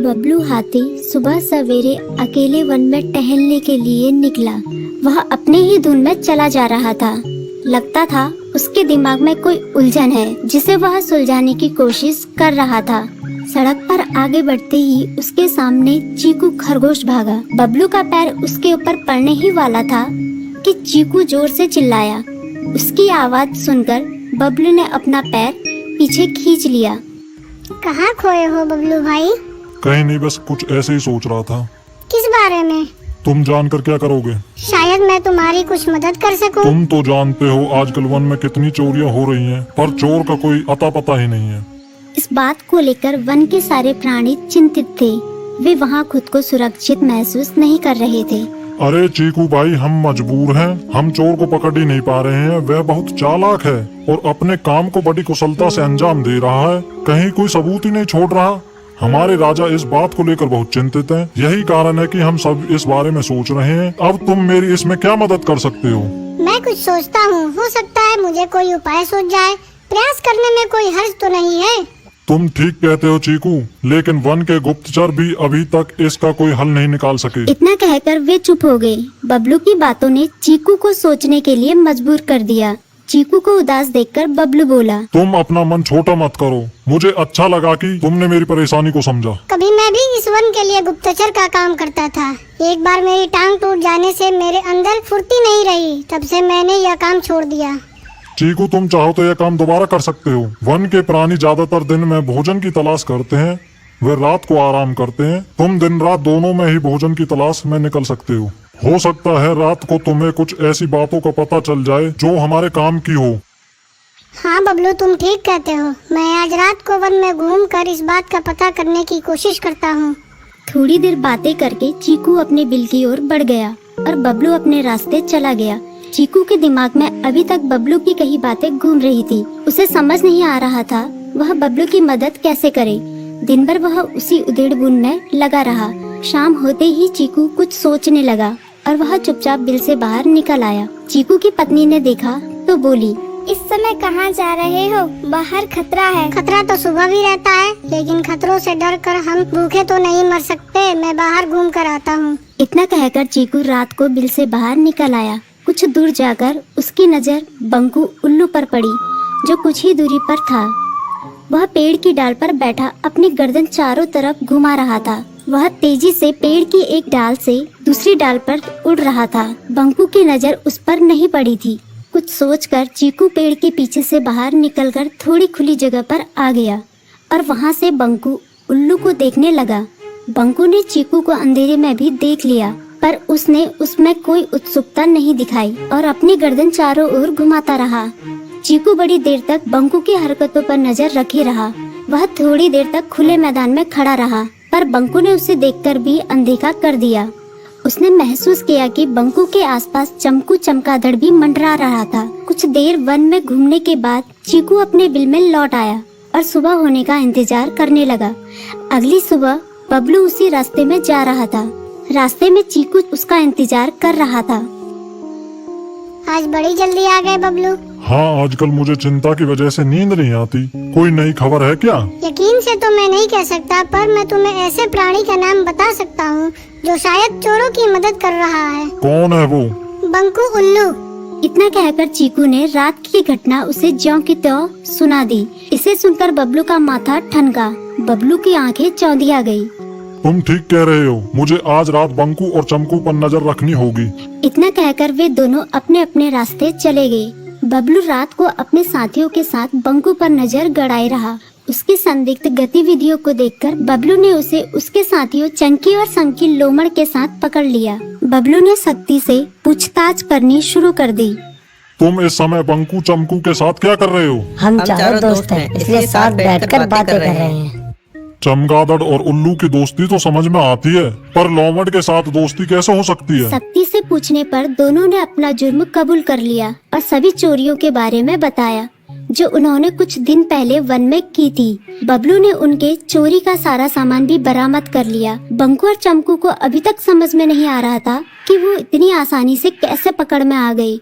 बबलू हाथी सुबह सवेरे अकेले वन में टहलने के लिए निकला। वह अपने ही धुन में चला जा रहा था। लगता था उसके दिमाग में कोई उलझन है जिसे वह सुलझाने की कोशिश कर रहा था। सड़क पर आगे बढ़ते ही उसके सामने चीकू खरगोश भागा। बबलू का पैर उसके ऊपर पड़ने ही वाला था कि चीकू जोर से चिल्लाया। उसकी आवाज सुनकर बबलू ने अपना पैर पीछे खींच लिया। कहाँ खोए हो बबलू भाई? कहीं नहीं, बस कुछ ऐसे ही सोच रहा था। किस बारे में? तुम जानकर क्या करोगे? शायद मैं तुम्हारी कुछ मदद कर सकूं। तुम तो जानते हो आजकल वन में कितनी चोरियां हो रही हैं, पर चोर का कोई अता पता ही नहीं है। इस बात को लेकर वन के सारे प्राणी चिंतित थे। वे वहाँ खुद को सुरक्षित महसूस नहीं कर रहे थे। अरे चीकू भाई, हम मजबूर हैं। हम चोर को पकड़ ही नहीं पा रहे हैं। वह बहुत चालाक है और अपने काम को बड़ी कुशलता से अंजाम दे रहा है। कहीं कोई सबूत ही नहीं छोड़ रहा। हमारे राजा इस बात को लेकर बहुत चिंतित हैं। यही कारण है कि हम सब इस बारे में सोच रहे हैं। अब तुम मेरी इसमें क्या मदद कर सकते हो? मैं कुछ सोचता हूँ, हो सकता है मुझे कोई उपाय सूझ जाए। प्रयास करने में कोई हर्ज तो नहीं है। तुम ठीक कहते हो चीकू, लेकिन वन के गुप्तचर भी अभी तक इसका कोई हल नहीं निकाल सके। इतना कहकर वे चुप हो गए। बबलू की बातों ने चीकू को सोचने के लिए मजबूर कर दिया। चीकू को उदास देखकर बबलू बोला, तुम अपना मन छोटा मत करो। मुझे अच्छा लगा कि तुमने मेरी परेशानी को समझा। कभी मैं भी इस वन के लिए गुप्तचर का काम करता था। एक बार मेरी टांग टूट जाने से मेरे अंदर फुर्ती नहीं रही। तब से मैंने यह काम छोड़ दिया। चीकू, तुम चाहो तो यह काम दोबारा कर सकते हो। वन के प्राणी ज्यादातर दिन में भोजन की तलाश करते हैं, वे रात को आराम करते हैं। तुम दिन रात दोनों में ही भोजन की तलाश में निकल सकते हो सकता है रात को तुम्हें कुछ ऐसी बातों का पता चल जाए जो हमारे काम की हो। हाँ बबलू, तुम ठीक कहते हो। मैं आज रात को वन में घूम कर इस बात का पता करने की कोशिश करता हूँ। थोड़ी देर बातें करके चीकू अपने बिल की ओर बढ़ गया और बबलू अपने रास्ते चला गया। चीकू के दिमाग में अभी तक बबलू की कई बातें घूम रही थी। उसे समझ नहीं आ रहा था वह बबलू की मदद कैसे करे। दिन भर वह उसी उधेड़-बुन में लगा रहा। शाम होते ही चीकू कुछ सोचने लगा और वह चुपचाप बिल से बाहर निकल आया। चीकू की पत्नी ने देखा तो बोली, इस समय कहाँ जा रहे हो? बाहर खतरा है। खतरा तो सुबह भी रहता है, लेकिन खतरों से डर कर हम भूखे तो नहीं मर सकते। मैं बाहर घूम कर आता हूँ। इतना कहकर चीकू रात को बिल से बाहर निकल आया। कुछ दूर जाकर उसकी नजर बंकू उल्लू पर पड़ी, जो कुछ ही दूरी पर था। वह पेड़ की डाल पर बैठा अपनी गर्दन चारों तरफ घुमा रहा था। वह तेजी से पेड़ की एक डाल से दूसरी डाल पर उड़ रहा था। बंकू की नजर उस पर नहीं पड़ी थी। कुछ सोचकर चीकू पेड़ के पीछे से बाहर निकलकर थोड़ी खुली जगह पर आ गया और वहां से बंकू उल्लू को देखने लगा। बंकू ने चीकू को अंधेरे में भी देख लिया, पर उसने उसमें कोई उत्सुकता नहीं दिखाई और अपनी गर्दन चारों ओर घुमाता रहा। चीकू बड़ी देर तक बंकू की हरकतों पर नजर रखे रहा। वह थोड़ी देर तक खुले मैदान में खड़ा रहा, पर बंकू ने उसे देखकर भी अनदेखा कर दिया। उसने महसूस किया कि बंकू के आसपास चमकू चमगादड़ भी मंडरा रहा था। कुछ देर वन में घूमने के बाद चीकू अपने बिल में लौट आया और सुबह होने का इंतजार करने लगा। अगली सुबह बबलू उसी रास्ते में जा रहा था। रास्ते में चीकू उसका इंतजार कर रहा था। आज बड़ी जल्दी आ गए बबलू। हाँ, आजकल मुझे चिंता की वजह से नींद नहीं आती। कोई नई खबर है क्या? यकीन से तो मैं नहीं कह सकता, पर मैं तुम्हें ऐसे प्राणी का नाम बता सकता हूँ जो शायद चोरों की मदद कर रहा है। कौन है वो? बंकू उल्लू। इतना कहकर चीकू ने रात की घटना उसे ज्यों की त्यों सुना दी। इसे सुनकर बबलू का माथा ठनका। बबलू की आंखें चौंधिया गई। तुम ठीक कह रहे हो। मुझे आज रात बंकू और चमकू पर नजर रखनी होगी। इतना कहकर वे दोनों अपने अपने रास्ते चले गए। बबलू रात को अपने साथियों के साथ बंकू पर नजर गड़ाए रहा। उसकी संदिग्ध गतिविधियों को देखकर बबलू ने उसे उसके साथियों चंकी और संकी लोमड़ के साथ पकड़ लिया। बबलू ने सख्ती से पूछताछ करनी शुरू कर दी। तुम इस समय बंकू चमकू के साथ क्या कर रहे हो? हम चारों दोस्त हैं, इसलिए साथ बैठकर बातें कर रहे हैं। चमगादड़ और उल्लू की दोस्ती तो समझ में आती है, पर लोमड़ के साथ दोस्ती कैसे हो सकती है? सख्ती से पूछने पर दोनों ने अपना जुर्म कबूल कर लिया और सभी चोरियों के बारे में बताया जो उन्होंने कुछ दिन पहले वन में की थी। बबलू ने उनके चोरी का सारा सामान भी बरामद कर लिया। बंकू और चमकू को अभी तक समझ में नहीं आ रहा था कि वो इतनी आसानी से कैसे पकड़ में आ गई।